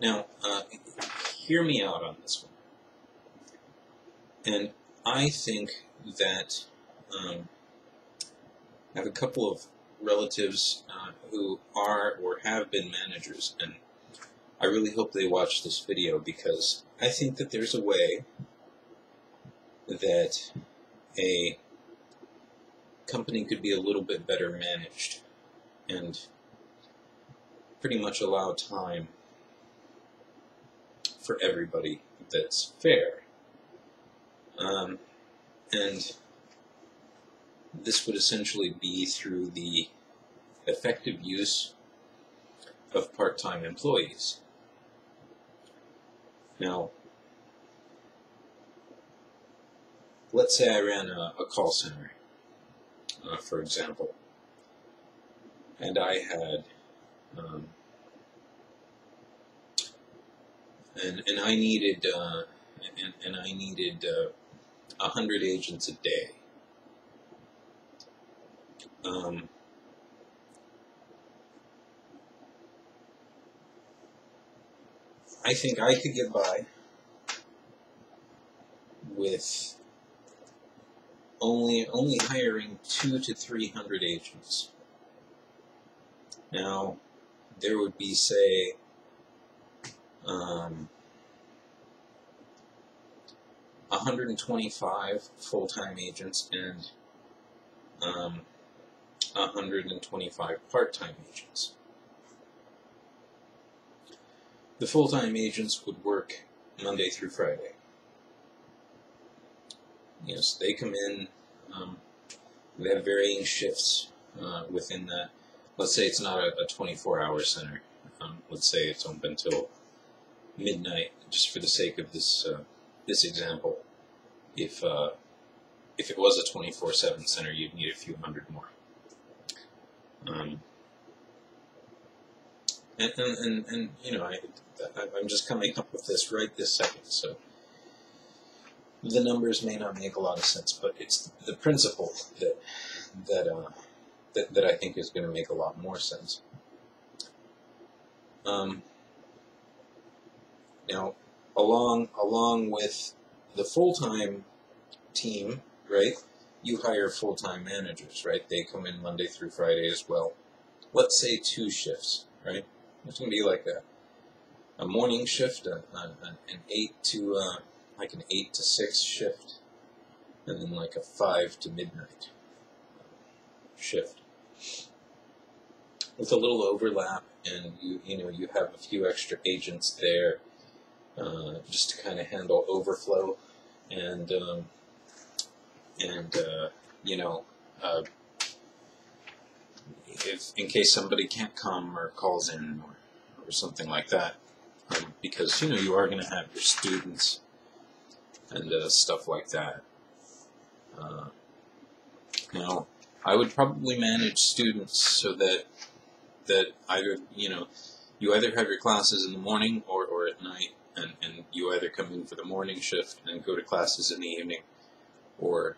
Now, hear me out on this one. And I think that I have a couple of relatives who are or have been managers, and I really hope they watch this video, because I think that there's a way that a company could be a little bit better managed and pretty much allow time for everybody that's fair. And this would essentially be through the effective use of part-time employees. Now, let's say I ran a call center, for example, and I had and I needed 100 agents a day. I think I could get by with only hiring 200 to 300 agents. Now, there would be, say, 125 full-time agents and 125 part-time agents. The full-time agents would work Monday through Friday. Yes, they come in, they have varying shifts within that. Let's say it's not a 24-hour center. Let's say it's open until midnight, just for the sake of this this example. If it was a 24/7 center, you'd need a few hundred more. And you know, I'm just coming up with this right this second, so the numbers may not make a lot of sense, but it's the principle that I think is going to make a lot more sense. Now, along with the full-time team, right, you hire full-time managers, right? They come in Monday through Friday as well. Let's say 2 shifts, right? It's going to be like a morning shift, an 8 to 6 shift, and then like a 5 to midnight shift, with a little overlap, and you have a few extra agents there just to kind of handle overflow and if in case somebody can't come or calls in or something like that, because you are going to have your students and stuff like that. Now, I would probably manage students so that either you either have your classes in the morning or at night, and you either come in for the morning shift and go to classes in the evening, or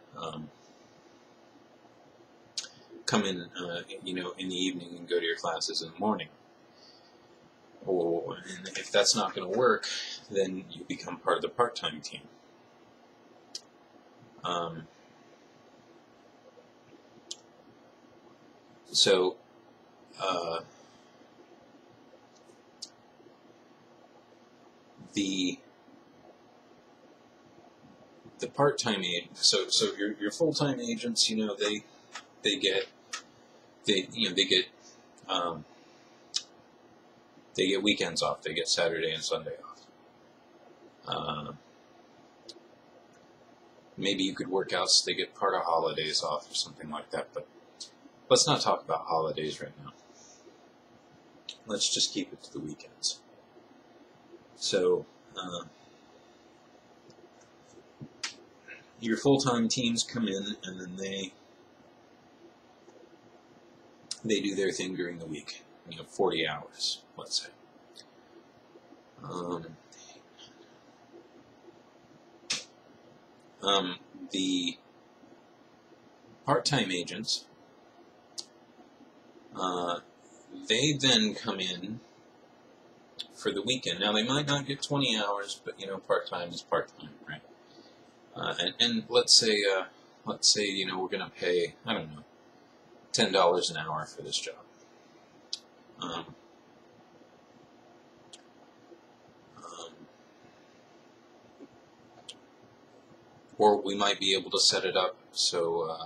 come in in the evening and go to your classes in the morning. And if that's not going to work, then you become part of the part-time team. So the part-time agents, so your full-time agents, they get weekends off. They get Saturday and Sunday off. Maybe you could work out so they get part of holidays off or something like that, but let's not talk about holidays right now. Let's just keep it to the weekends. So your full-time teams come in, and then they do their thing during the week. 40 hours, let's say. The part-time agents, they then come in for the weekend. Now, they might not get 20 hours, but, part-time is part-time, right? And let's say, we're going to pay, I don't know, $10 an hour for this job. Or we might be able to set it up so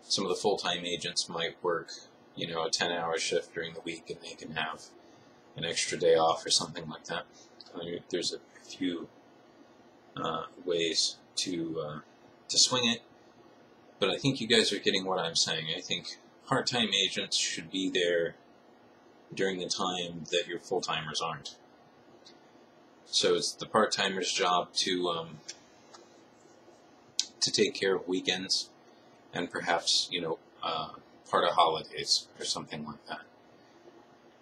some of the full-time agents might work, a 10-hour shift during the week, and they can have an extra day off or something like that. There's a few ways to swing it, but I think you guys are getting what I'm saying. I think part-time agents should be there during the time that your full-timers aren't. So it's the part-timer's job to take care of weekends and perhaps, part of holidays or something like that.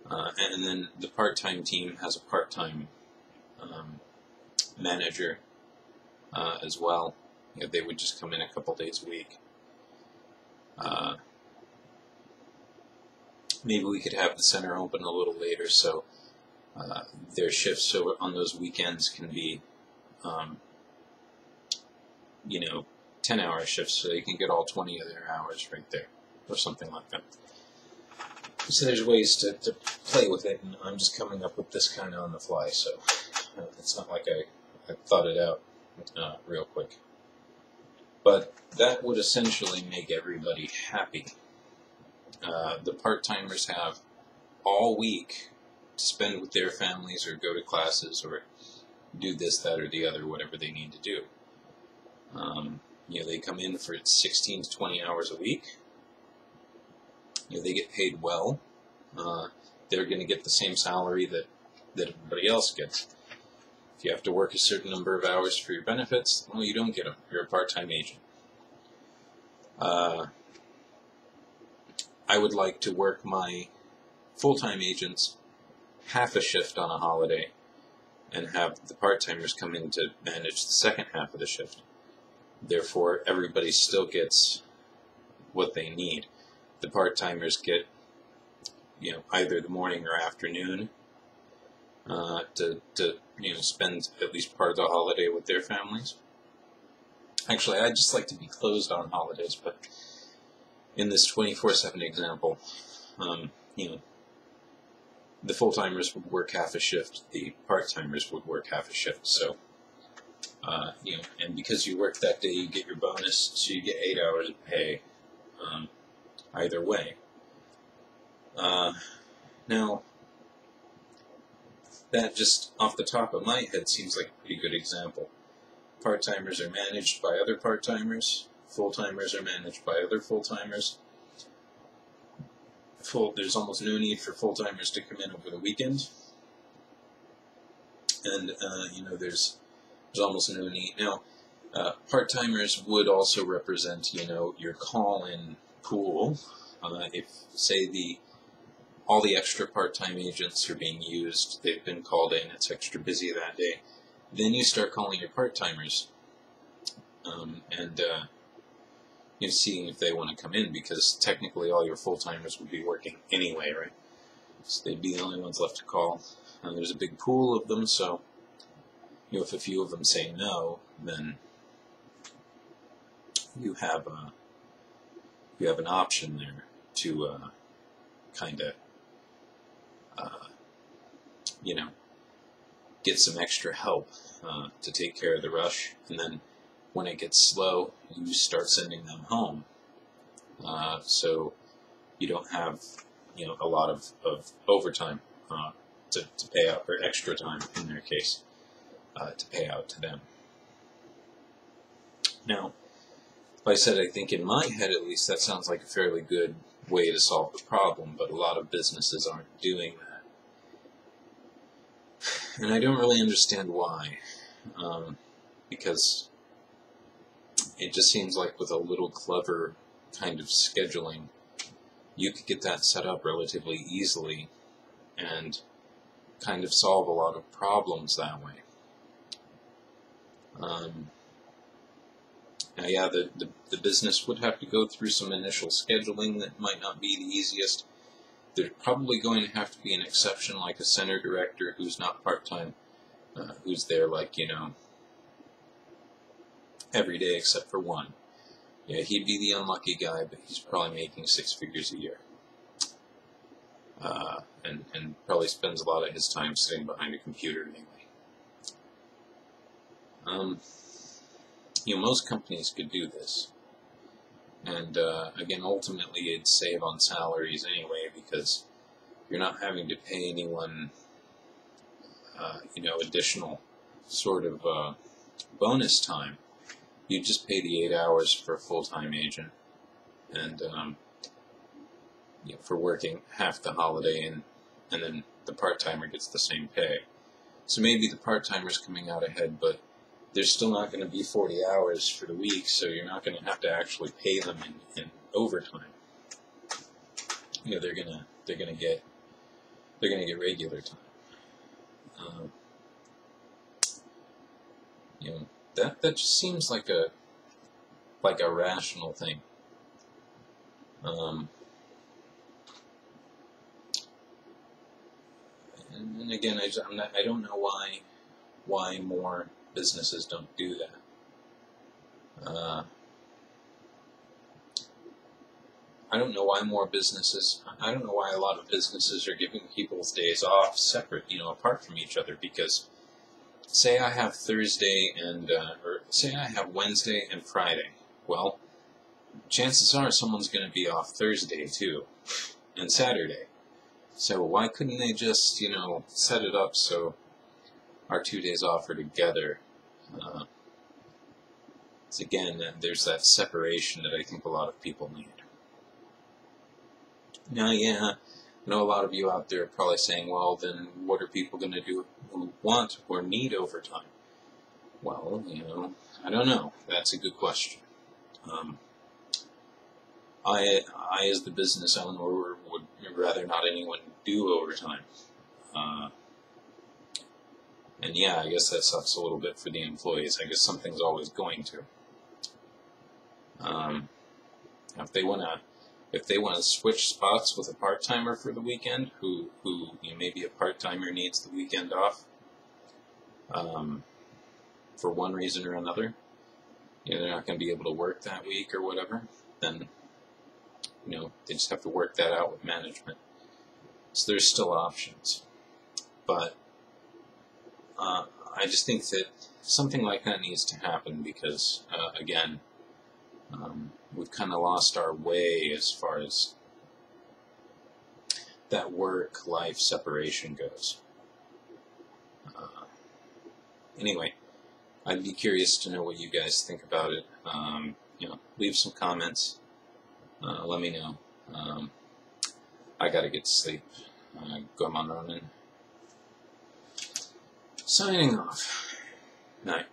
And then the part-time team has a part-time manager as well. They would just come in a couple days a week. Maybe we could have the center open a little later, so their shifts on those weekends can be, 10-hour shifts, so they can get all 20 of their hours right there, or something like that. So there's ways to play with it, and I'm just coming up with this kind of on the fly, so it's not like I thought it out real quick. But that would essentially make everybody happy. The part-timers have all week to spend with their families or go to classes or do this, that, or the other, whatever they need to do. They come in for 16 to 20 hours a week. They get paid well. They're going to get the same salary that everybody else gets. If you have to work a certain number of hours for your benefits, well, you don't get them. You're a part-time agent. I would like to work my full-time agents half a shift on a holiday and have the part-timers come in to manage the second half of the shift. Therefore, everybody still gets what they need. The part-timers get, either the morning or afternoon to spend at least part of the holiday with their families. Actually, I'd just like to be closed on holidays, but in this 24/7 example, the full-timers would work half a shift, the part-timers would work half a shift, so and because you work that day, you get your bonus, so you get 8 hours of pay either way. Now, that just off the top of my head seems like a pretty good example. Part-timers are managed by other part-timers, full-timers are managed by other full-timers. There's almost no need for full-timers to come in over the weekend. And, there's almost no need. Now, part-timers would also represent, your call-in pool. If, say, all the extra part-time agents are being used, they've been called in, it's extra busy that day, then you start calling your part-timers and seeing if they want to come in, because technically all your full-timers would be working anyway, right? So they'd be the only ones left to call. And there's a big pool of them, so if a few of them say no, then you have an option there to kind of get some extra help to take care of the rush, and then when it gets slow, you start sending them home. So you don't have a lot of overtime to pay out, or extra time in their case, to pay out to them. Now, like I said, I think in my head at least that sounds like a fairly good way to solve the problem, but a lot of businesses aren't doing that. And I don't really understand why, because it just seems like with a little clever kind of scheduling, you could get that set up relatively easily and kind of solve a lot of problems that way. Now, yeah, the business would have to go through some initial scheduling that might not be the easiest, There's probably going to have to be an exception, like a center director who's not part-time, who's there like, every day except for one. Yeah, he'd be the unlucky guy, but he's probably making 6 figures a year. And probably spends a lot of his time sitting behind a computer anyway. Most companies could do this. And again, ultimately it'd save on salaries anyway, because you're not having to pay anyone, additional sort of bonus time. You just pay the 8 hours for a full-time agent, and for working half the holiday, and then the part-timer gets the same pay. So maybe the part-timer's coming out ahead, but there's still not going to be 40 hours for the week, so you're not going to have to actually pay them in overtime. They're gonna get regular time. That just seems like a rational thing. And again, I don't know why more businesses don't do that. I don't know why a lot of businesses are giving people's days off separate, apart from each other, because say I have Thursday or say I have Wednesday and Friday. Well, chances are someone's going to be off Thursday too, and Saturday. So why couldn't they just, set it up so our 2 days off are together? Again, there's that separation that I think a lot of people need. Now, yeah, I know a lot of you out there are probably saying, well, then what are people going to do who want or need overtime? Well, I don't know. That's a good question. I as the business owner, would rather not anyone do overtime. And yeah, I guess that sucks a little bit for the employees. I guess something's always going to. If they want to switch spots with a part-timer for the weekend, who maybe a part-timer needs the weekend off, for one reason or another, they're not going to be able to work that week or whatever, then, they just have to work that out with management. So there's still options. But I just think that something like that needs to happen because, again, we've kind of lost our way as far as that work-life separation goes. Anyway, I'd be curious to know what you guys think about it. Leave some comments. Let me know. I gotta get to sleep. Goemonronin. Signing off. Night.